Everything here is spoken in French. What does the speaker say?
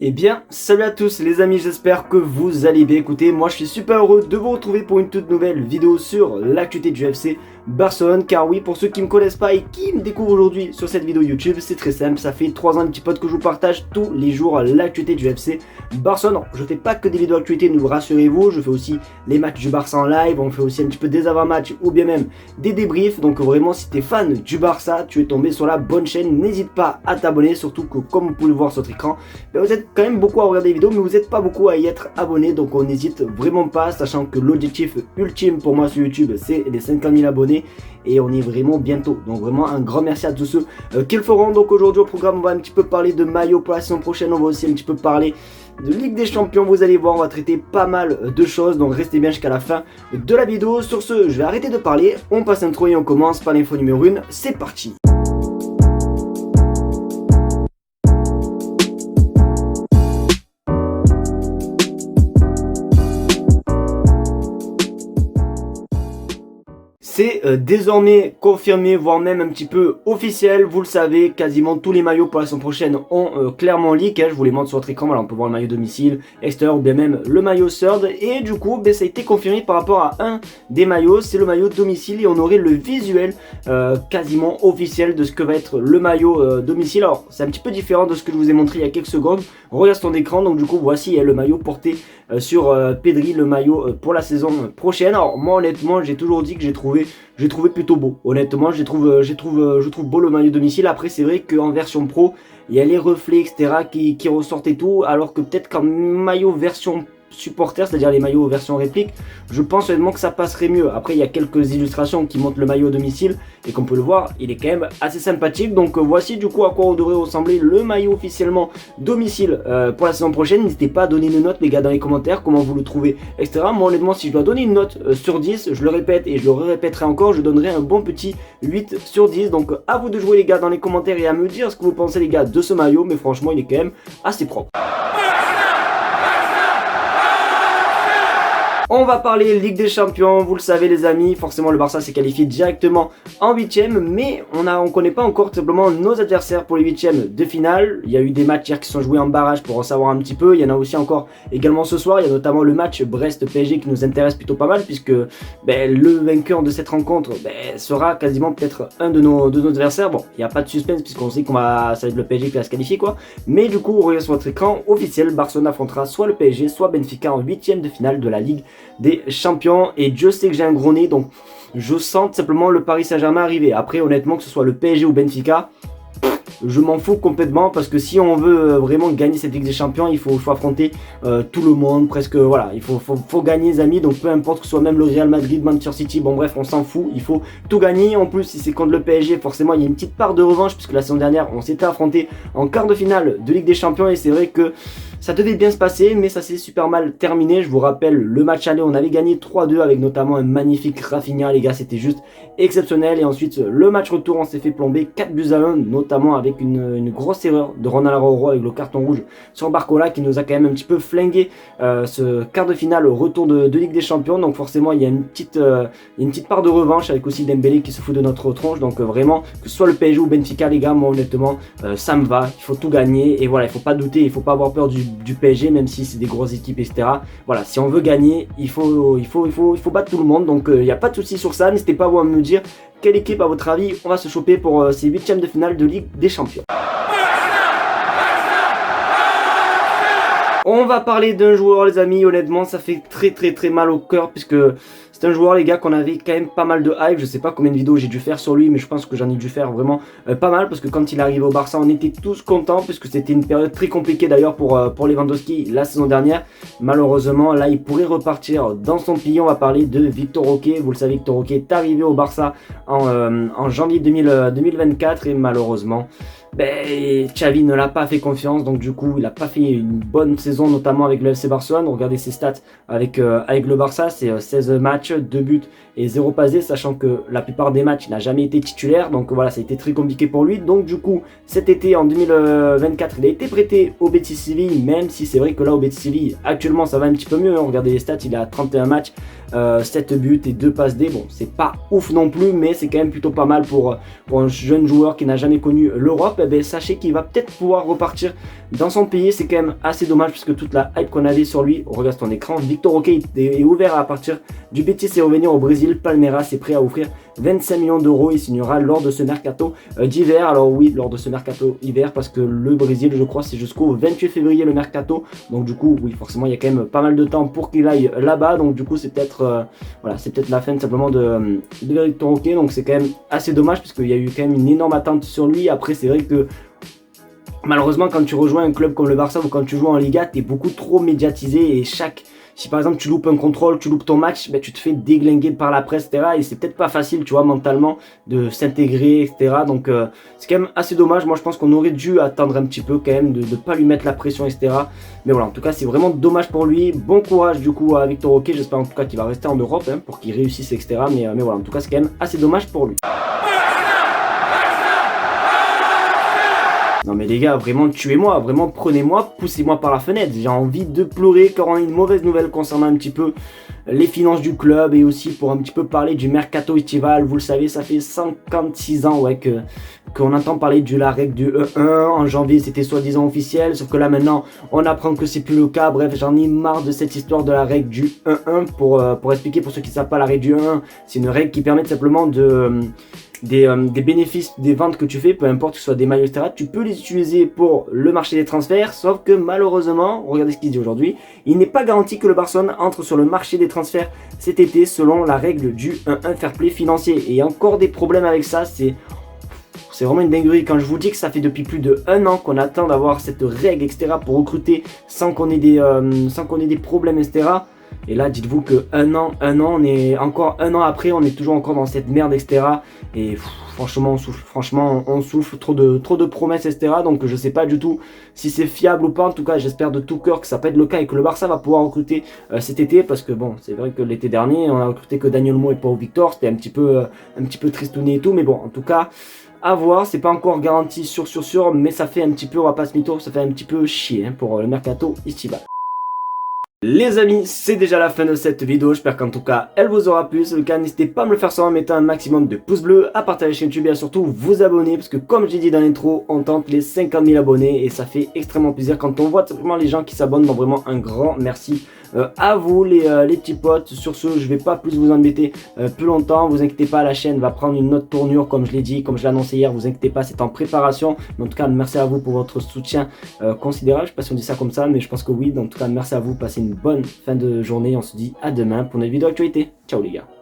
Eh bien, salut à tous les amis, j'espère que vous allez bien. Écoutez, moi je suis super heureux de vous retrouver pour une toute nouvelle vidéo sur l'actualité du FC Barcelone. Car oui, pour ceux qui ne me connaissent pas et qui me découvrent aujourd'hui sur cette vidéo YouTube, c'est très simple. Ça fait 3 ans un petit pote que je vous partage tous les jours l'actualité du FC Barcelone. Non, je fais pas que des vidéos d'actualité, ne vous rassurez-vous. Je fais aussi les matchs du Barça en live, on fait aussi un petit peu des avant-matchs ou bien même des débriefs. Donc vraiment, si tu es fan du Barça, tu es tombé sur la bonne chaîne. N'hésite pas à t'abonner, surtout que comme vous pouvez le voir sur votre écran, vous êtes quand même beaucoup à regarder les vidéos, mais vous n'êtes pas beaucoup à y être abonné, donc on n'hésite vraiment pas, sachant que l'objectif ultime pour moi sur YouTube, c'est les 50 000 abonnés, et on est vraiment bientôt. Donc vraiment un grand merci à tous ceux qui le feront. Donc aujourd'hui au programme, on va un petit peu parler de maillot pour la saison prochaine, on va aussi un petit peu parler de Ligue des Champions. Vous allez voir, on va traiter pas mal de choses, donc restez bien jusqu'à la fin de la vidéo. Sur ce, je vais arrêter de parler, on passe l'intro et on commence par l'info numéro 1, c'est parti. C'est désormais confirmé, voire même un petit peu officiel. Vous le savez, quasiment tous les maillots pour la saison prochaine ont clairement leak. Je vous les montre sur votre écran. Voilà, on peut voir le maillot domicile, extérieur ou bien même le maillot third. Et du coup, ça a été confirmé par rapport à un des maillots. C'est le maillot domicile et on aurait le visuel quasiment officiel de ce que va être le maillot domicile. Alors, c'est un petit peu différent de ce que je vous ai montré il y a quelques secondes. On regarde son écran. Donc du coup, voici le maillot porté sur Pedri, le maillot pour la saison prochaine. Alors moi, honnêtement, j'ai toujours dit que j'ai trouvé plutôt beau. Honnêtement, je trouve beau le maillot domicile. Après, c'est vrai qu'en version pro, il y a les reflets, etc. qui ressortent et tout. Alors que peut-être qu'en maillot version supporter, c'est-à-dire les maillots version réplique, je pense honnêtement que ça passerait mieux. Après, il y a quelques illustrations qui montrent le maillot domicile et comme on peut le voir, il est quand même assez sympathique. Donc voici du coup à quoi devrait ressembler le maillot officiellement domicile pour la saison prochaine. N'hésitez pas à donner une note les gars dans les commentaires, comment vous le trouvez, etc. Moi honnêtement, si je dois donner une note sur 10, je le répète et je le répéterai encore, je donnerai un bon petit 8 sur 10. Donc à vous de jouer les gars dans les commentaires et à me dire ce que vous pensez les gars de ce maillot, mais franchement il est quand même assez propre. On va parler Ligue des Champions, vous le savez les amis, forcément le Barça s'est qualifié directement en 8ème, mais on ne connaît pas encore tout simplement nos adversaires pour les 8ème de finale. Il y a eu des matchs hier qui sont joués en barrage pour en savoir un petit peu, il y en a aussi encore également ce soir, il y a notamment le match Brest-PSG qui nous intéresse plutôt pas mal, puisque le vainqueur de cette rencontre sera quasiment peut-être un de nos adversaires. Bon, il n'y a pas de suspense puisqu'on sait ça va être le PSG qui va se qualifier quoi, mais du coup, on regarde sur votre écran officiel, Barcelone affrontera soit le PSG, soit Benfica en 8ème de finale de la Ligue des Champions. Et Dieu sait que j'ai un gros nez, donc je sens simplement le Paris Saint-Germain arriver. Après honnêtement, que ce soit le PSG ou Benfica, je m'en fous complètement, parce que si on veut vraiment gagner cette Ligue des Champions, il faut affronter tout le monde, presque, voilà, il faut gagner les amis, donc peu importe que ce soit même le Real Madrid, Manchester City, bon bref, on s'en fout, il faut tout gagner. En plus, si c'est contre le PSG, forcément il y a une petite part de revanche, puisque la saison dernière, on s'était affronté en quart de finale de Ligue des Champions, et c'est vrai que ça devait bien se passer, mais ça s'est super mal terminé. Je vous rappelle, le match aller, on avait gagné 3-2 avec notamment un magnifique Rafinha, les gars, c'était juste exceptionnel. Et ensuite, le match retour, on s'est fait plomber 4-1, notamment avec une grosse erreur de Ronald Araujo avec le carton rouge sur Barcola qui nous a quand même un petit peu flingué ce quart de finale au retour de Ligue des Champions. Donc forcément, il y a une petite part de revanche avec aussi Dembélé qui se fout de notre tronche. Donc vraiment, que ce soit le PSG ou Benfica, les gars, moi honnêtement, ça me va. Il faut tout gagner et voilà, il faut pas douter, il faut pas avoir peur du PSG, même si c'est des grosses équipes, etc. Voilà, si on veut gagner, il faut battre tout le monde. Donc il n'y a pas de souci sur ça. N'hésitez pas à me dire quelle équipe à votre avis on va se choper pour ces 8ème de finale de Ligue des Champions. On va parler d'un joueur les amis, honnêtement ça fait très mal au cœur, puisque c'est un joueur les gars qu'on avait quand même pas mal de hype. Je sais pas combien de vidéos j'ai dû faire sur lui, mais je pense que j'en ai dû faire vraiment pas mal, parce que quand il est arrivé au Barça on était tous contents, puisque c'était une période très compliquée d'ailleurs pour Lewandowski la saison dernière. Malheureusement là il pourrait repartir dans son pays. On va parler de Victor Roque. Vous le savez, Victor Roque est arrivé au Barça en janvier 2024 et malheureusement Xavi ne l'a pas fait confiance, donc du coup il n'a pas fait une bonne saison, notamment avec le FC Barcelone. Regardez ses stats avec le Barça, c'est 16 matchs, 2 buts et 0 passé, sachant que la plupart des matchs il n'a jamais été titulaire, donc voilà, ça a été très compliqué pour lui. Donc du coup cet été en 2024 il a été prêté au Betis Séville, même si c'est vrai que là au Betis Séville actuellement ça va un petit peu mieux, hein. Regardez les stats, il a 31 matchs, 7 buts et 2 passes D. Bon, c'est pas ouf non plus, mais c'est quand même plutôt pas mal pour un jeune joueur qui n'a jamais connu l'Europe. Europe, eh ben, sachez qu'il va peut-être pouvoir repartir dans son pays. C'est quand même assez dommage puisque toute la hype qu'on avait sur lui, on regarde ton écran, Victor Roque est ouvert à partir du Betis et revenir au Brésil. Palmeiras est prêt à offrir 25 millions d'euros. Il signera lors de ce mercato d'hiver. Alors oui, lors de ce mercato hiver parce que le Brésil, je crois, c'est jusqu'au 28 février le mercato. Donc du coup, oui, forcément, il y a quand même pas mal de temps pour qu'il aille là-bas. Donc du coup, c'est peut-être voilà, c'est peut-être la fin simplement de Victor Roque. Donc c'est quand même assez dommage parce qu'il y a eu quand même une énorme attente sur lui. Après, c'est vrai que malheureusement, quand tu rejoins un club comme le Barça ou quand tu joues en Liga, tu es beaucoup trop médiatisé et si par exemple tu loupes un contrôle, tu loupes ton match, ben, tu te fais déglinguer par la presse, etc. Et c'est peut-être pas facile, tu vois, mentalement, de s'intégrer, etc. Donc c'est quand même assez dommage. Moi, je pense qu'on aurait dû attendre un petit peu quand même, de ne pas lui mettre la pression, etc. Mais voilà, en tout cas, c'est vraiment dommage pour lui. Bon courage du coup à Victor Roque. J'espère en tout cas qu'il va rester en Europe hein, pour qu'il réussisse, etc. Mais voilà, en tout cas, c'est quand même assez dommage pour lui. Non mais les gars, vraiment tuez-moi, vraiment prenez-moi, poussez-moi par la fenêtre. J'ai envie de pleurer quand on a une mauvaise nouvelle concernant un petit peu les finances du club et aussi pour un petit peu parler du mercato estival. Vous le savez, ça fait 56 ans ouais, qu'on entend parler de la règle du 1-1. En janvier, c'était soi-disant officiel, sauf que là maintenant, on apprend que c'est plus le cas. Bref, j'en ai marre de cette histoire de la règle du 1-1. Pour expliquer pour ceux qui ne savent pas, la règle du 1-1, c'est une règle qui permet simplement des bénéfices des ventes que tu fais, peu importe que ce soit des maillots, etc. Tu peux les utiliser pour le marché des transferts, sauf que malheureusement, regardez ce qu'il dit aujourd'hui, il n'est pas garanti que le Barcelone entre sur le marché des transferts cet été selon la règle du 1-1 fair play financier. Et il y a encore des problèmes avec ça, c'est vraiment une dinguerie. Quand je vous dis que ça fait depuis plus de 1 an qu'on attend d'avoir cette règle, etc. pour recruter sans qu'on ait des problèmes, etc. Et là, dites-vous que un an, on est encore 1 an après, on est toujours encore dans cette merde, etc. Et franchement, on souffle trop de promesses, etc. Donc je sais pas du tout si c'est fiable ou pas. En tout cas, j'espère de tout cœur que ça peut être le cas et que le Barça va pouvoir recruter cet été. Parce que bon, c'est vrai que l'été dernier, on a recruté que Daniel Olmo et Pau Victor. C'était un petit peu tristouné et tout. Mais bon, en tout cas, à voir. C'est pas encore garanti sûr. Mais ça fait un petit peu, on va pas se mytho, ça fait un petit peu chier hein, pour le mercato estival. Les amis, c'est déjà la fin de cette vidéo, j'espère qu'en tout cas elle vous aura plu. Si c'est le cas, n'hésitez pas à me le faire savoir en mettant un maximum de pouces bleus, à partager la chaîne YouTube et à surtout vous abonner, parce que comme j'ai dit dans l'intro, on tente les 50 000 abonnés et ça fait extrêmement plaisir quand on voit simplement les gens qui s'abonnent. Donc vraiment un grand merci à vous les petits potes. Sur ce, je vais pas plus vous embêter plus longtemps, vous inquiétez pas, la chaîne va prendre une autre tournure comme je l'ai dit, comme je l'ai annoncé hier, vous inquiétez pas, c'est en préparation. Mais en tout cas, merci à vous pour votre soutien considérable, je sais pas si on dit ça comme ça, mais je pense que oui. Donc en tout cas, merci à vous, passez une bonne fin de journée, on se dit à demain pour une vidéo actualité. Ciao les gars.